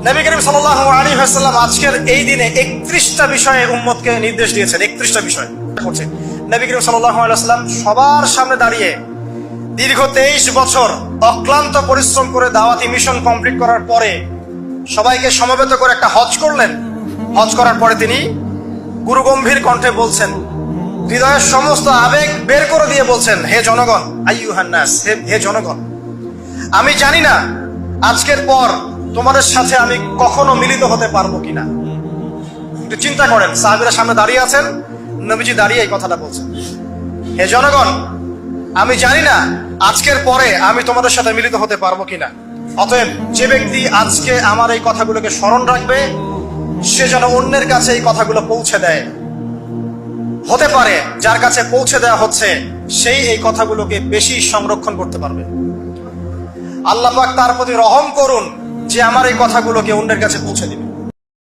নবী করিম সাল্লাল্লাহু আলাইহি ওয়াসাল্লাম আজকের এই দিনে 31টা বিষয়ে উম্মতকে নির্দেশ দিয়েছেন। 31টা বিষয় করছে নবী করিম সাল্লাল্লাহু আলাইহি ওয়াসাল্লাম সবার সামনে দাঁড়িয়ে দীর্ঘ 23 বছর অক্লান্ত পরিশ্রম করে দাওয়াতি মিশন কমপ্লিট করার পরে সবাইকে সমবেত করে একটা হজ করলেন। হজ করার পরে তিনি গুরুগম্ভীর কণ্ঠে বলছেন, হৃদয়ের সমস্ত আবেগ বের করে দিয়ে বলছেন, হে জনগণ, আইয়ুহান নাস, হে জনগণ, আমি জানি না আজকের পর তোমাদের সাথে আমি কখনো মিলিত হতে পারবো কিনা। একটু চিন্তা করেন, সাহাবীরা সামনে দাঁড়িয়ে আছেন, নবীজি দাঁড়িয়ে এই কথাটা বলছেন, হে জনগণ, আমি জানি না আজকের পরে আমি তোমাদের সাথে মিলিত হতে পারবো কিনা। অতএব যে ব্যক্তি আজকে আমার এই কথাগুলোকে স্মরণ রাখবে সে যেন অন্যের কাছে এই কথাগুলো পৌঁছে দেয়। হতে পারে যার কাছে পৌঁছে দেওয়া হচ্ছে সেই এই কথাগুলোকে বেশি সংরক্ষণ করতে পারবে। আল্লাহ পাক তার প্রতি রহম করুন যে আমার এই কথাগুলোকে অন্যের কাছে পৌঁছে দিবে।